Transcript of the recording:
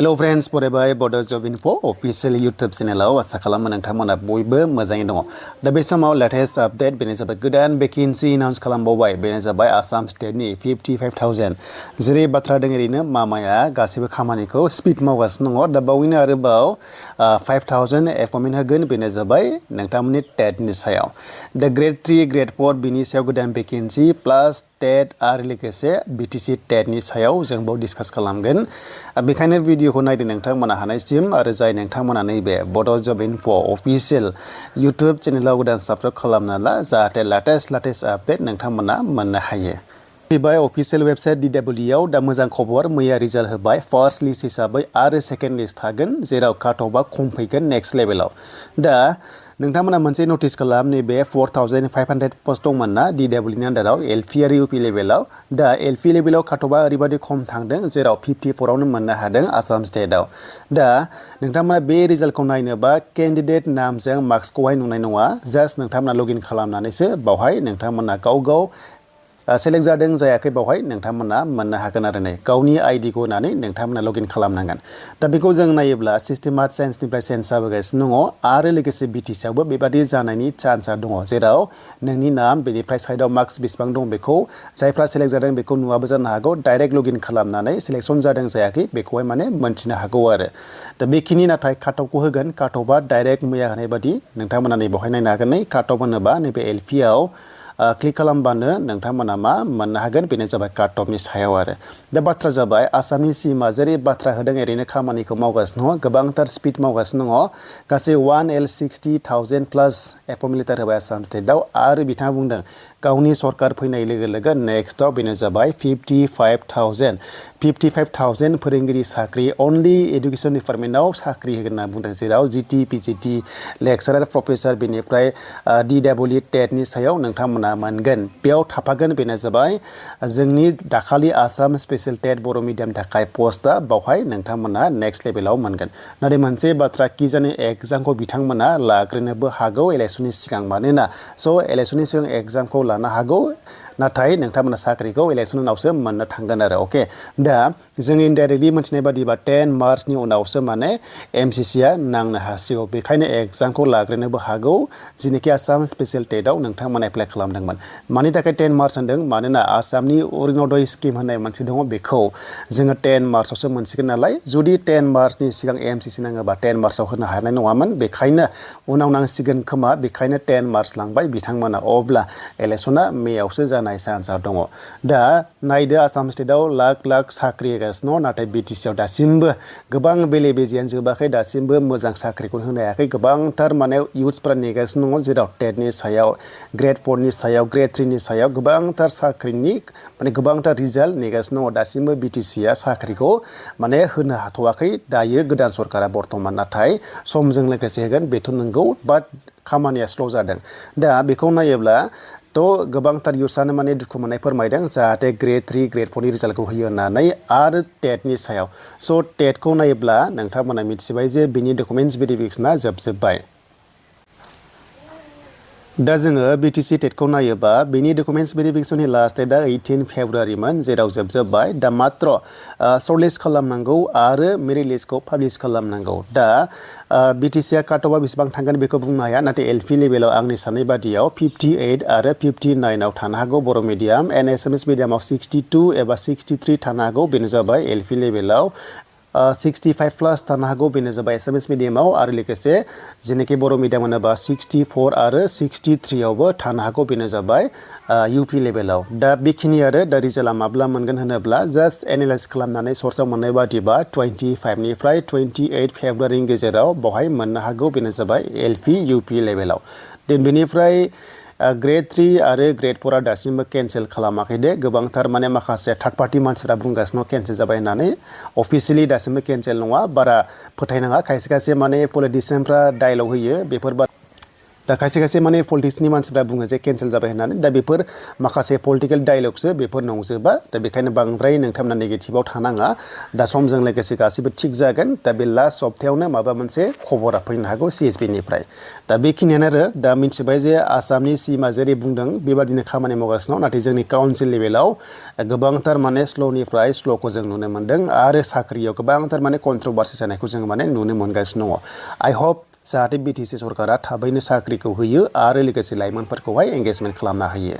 Hello friends, फरायबाय Bodo.job info official YouTube channel आसा खालामो नोंथांमोना बयबो मोजाङै दङ। दा बे समाव लेटेस्ट आपडेट बेनो जाबाय गोदान वेकेन्सि एनाउन्स खालामबावबाय बेनो जाबाय आसाम स्टेटनि 55,000 जेरै बाथ्रा दङ ओरैनो मामाया गासिबो खामानिखौ स्पिड मावगासिनो दङ। दा बावैनो आरोबाव 5,000 एपइन्टमेन्ट होगोन बेनो जाबाय नोंथांमोननि टेटनि सायाव। दा ग्रेड 3 ग्रेड 4 बिनि सायाव गोदान वेकेन्सि प्लास टेट आरो लोगोसे BTC टेटनि सायाव जों बाव डिसकास खालामगोन। बेखायनो भिडिअखौ नायदो नोंथांमोना हानायसिम आरो जाय नोंथांमोना नैबे Bodo.job info अफिसियेल YouTube चेनेलाव गोदान साबस्क्राइब खालामना ला जाहाथे लेटेस्ट आपडेट नोंथांमोना मोननो हायो। फैबाय अफिसियेल वेबसाइट DWE आव दा मोजां खबर मैया रिजाल्ट होबाय फार्स्ट लिस्ट हिसाबै आरो सेकेन्ड लिस्ट थागोन जेराव काट अफआ खम फैगोन नेक्स्ट लेभेलाव। दा नोंथांमोना मोनसे नटिस खालाम नैबे 4,500 पस्ट दंमोन ना DWE नि आन्दाराव LP आरो UP लेभेलाव। दा LP लेभेलाव काट अफआ ओरैबायदि खम थांदों जेराव 54 आवनो मोननो हादों आसाम स्टेटआव। दा नोंथांमोना बे रिजाल्टखौ नायनोबा केन्डिडेट नामजों मार्क्सखौहाय नुनाय नङा जास्ट नोंथांमोना लगइन खालामनानैसो बावहाय नोंथांमोना गाव सेलेक्ट जादों जायाखै बावहाय नोंथांमोना मोननो हागोन आरो नै गावनि आइडिखौ होनानै नोंथांमोना लगइन खालामनांगोन। दा बेखौ जों नायोब्ला सिस्टेमा चेन्जनिफ्राय चेन्ज जाबोगासिनो दङ आरो लोगोसे BTC आवबो बेबादि जानायनि चान्सआ दङ जेराव नोंनि नाम बेनिफ्राय साइडआव मार्क्स बेसेबां दं बेखौ जायफ्रा सेलेक्ट जादों बेखौ नुवाबो जानो हागौ डाइरेक्ट लगइन खालामनानै सिलेक्सन जादों जायाखै बेखौहाय माने मोनथिनो हागौ आरो। दा बेखिनि नाथाय काट अफखौ होगोन काट अफआ डाइरेक्ट मैया होनाय बादि नोंथांमोना नै बावहाय नायनो हागोन नै काट अफ होनोबा नैबे LP आव क्लिक खालामबानो नोंथांमोना मा मोननो हागोन बेनो जाबाय काट अफनि सायाव आरो। दा बाथ्रा जाबाय आसामनि सिमा जेरै बाथ्रा होदों ओरैनो खामानिखौ मावगासिनो दङ गोबांथार स्पिड मावगासिनो दङ गासै 1L60,000 प्लास एपइन्टमेन्ट लेटार होबाय आसाम स्टेटआव आरो बिथाङा बुंदों गावनि सरकार फैनाय लोगो लोगो नेक्स्टआव बेनो जाबाय 55,000 फोरोंगिरि साख्रि अनलि एडुकेसन डिपार्टमेन्टआव साख्रि होगोन होनना बुंदों जेराव GT PGT लेक्सारार प्रफेसार बेनिफ्राय DWE टेटनि सायाव नोंथांमोना मोनगोन बेयाव थाफागोन बेनो जाबाय जोंनि दाखालि आसाम स्पेशल टेट बर' मिडियामनि थाखाय पस्टआ बावहाय नोंथांमोना नेक्स्ट लेभेलाव मोनगोन। नाथाय मोनसे बाथ्रा कि जानि एग्जामखौ बिथांमोना लाग्रोनोबो हागौ इलेक्सननि सिगां मानोना इलेक्सननि सिगां एग्जामखौ लानो हागौ नाथाय नोंथांमोना साख्रिखौ इलेक्सन उनावसो मोननो थांगोन आरो अके। दा जों इनडाइरेक्टलि मोनथिनाय बादिबा 10 मार्चनि उनावसो माने MCCआ नांनो हासिगौ बेखायनो एग्जामखौ लाग्रोनोबो हागौ जेनोखि आसाम स्पेशल टेटआव नोंथांमोना एप्लाइ खालामदोंमोन। मानि थाखाय 10 मार्च होनदों मानोना आसामनि अरुण'दय स्किम होननाय मोनसे दङ बेखौ जोङो 10 मार्चआवसो मोनसिगोन नालाय जुदि 10 मार्चनि सिगां MCC नाङोबा 10 मार्चआव होनो हानाय नङामोन बेखायनो उनाव नांसिगोन खोमा बेखायनो 10 मार्च लांबाय बिथांमोना अब्ला इलेक्सना मेआवसो जानाय चान्सआ दङ। दा नायदो आसाम स्टेटआव लाख साख्रि होगासिनो दङ नाथाय BTC आव दासिमबो गोबां बेले बेजेयानो जोबाखै दासिमबो मोजां साख्रिखौ होनो हायाखै गोबांथार माने इयुथ्सफोरा नेगासिनो दङ जेराव टेटनि सायाव ग्रेड 4 नि सायाव ग्रेड 3 नि सायाव गोबांथार साख्रिनि माने गोबांथार रिजाल्ट नेगासिनो दङ दासिमबो BTCआ साख्रिखौ माने होनो हाथ'वाखै दायो गोदान सरकारा बर्तमान नाथाय समजों लोगोसे होगोन बेथ' नंगौ बाट खामानिया स्ल' जादों। दा बेखौ नायोब्ला गोबांथार इयुथ्सआनो माने दुखु मोननाय फोरमायदों जाहाथे ग्रेड 3 ग्रेड 4 नि रिजाल्टखौ होयो होननानै आरो टेटनि सायाव टेटखौ नायोब्ला नोंथांमोना मिथिबाय जे बिनि डकुमेन्टस भेरिफिकेसना जोबजोब्बाय। दा जोङो BTC टेटखौ नायोबा बेनि डकुमेन्टस भेरिफिकेसननि लास्ट डेटआ 18 फेब्रुवारिमोन जेराव जोबजोब्बाय दा मात्र सर्टलिस्ट खालामनांगौ आरो मेरिट लिस्टखौ पाब्लिश खालामनांगौ। दा BTCआ काट अफआ बेसेबां थांगोन बेखौ बुंनो हाया नाथाय LP लेभेलाव आंनि साननाय बादियाव 58 आरो 59 आव थानो हागौ बर' मिडियाम एसामिस मिडियामाव 62 एबा 63 थानो हागौ बेनो जाबाय LP लेभेलाव 65 प्लास थानो हागौ बेनो जाबाय एसामिस मिडियामाव आरो लोगोसे जेनोखि बर' मिडियाम होनोबा 64 आरो 63 आवबो थानो हागौ बेनो जाबाय UP लेभेलाव। दा बेखिनि आरो दा रिजाल्टआ माब्ला मोनगोन होनोब्ला जास्ट एनालाइज खालामनानै सर्सआव मोननाय बादिबा 25 निफ्राय 28 फेब्रुवारिनि गेजेराव बावहाय मोननो हागौ बेनो जाबाय LP UP लेभेलाव। बेनिफ्राय ग्रेड 3 आरो ग्रेड 4 दासिमबो केन्सेल खालामाखै दे गोबांथार माने माखासे थार्ड पार्टि मानसिफोरा बुंगासिनो केन्सेल जाबाय होननानै अफिसियेलि दासिमबो केन्सेल नङा बारा फोथायनाङा खायसे माने पलिटिसियानफ्रा डायलग होयो बेफोर दा खायसे खायसे माने पलिटिक्सनि मानसिफ्रा बुङो जे केन्सेल जाबाय होननानै दा बेफोर माखासे पलिटिकेल डायलगसो बेफोर नंजोबा दा बेखायनो बांद्राय नोंथांमोना नेगेटिभाव थानाङा दा समजों लोगोसे गासिबो थिग जागोन दा बे लास्ट सप्तायावनो माबा मोनसे खबरा फैनो हागौ CSB निफ्राय दा बेखिनियानो आरो दा मिथिबाय जे आसामनि सीमा जेरै बुंदों बेबादिनो खामानि मावगासिनो दं नाथाय जोंनि काउन्सिल लेभेलाव गोबांथार माने स्ल'निफ्राय स्ल'खौ जों नुनो मोन्दों आरो साख्रियाव गोबांथार माने कन्ट्रभार्सि जानायखौ जों माने नुनो मोनगासिनो दङ आइ हप जाहाथे BTC सरकारा थाबैनो साख्रिखौ होयो आरो लोगोसे लाइमोनफोरखौहाय एंगेजमेन्ट खालामना होयो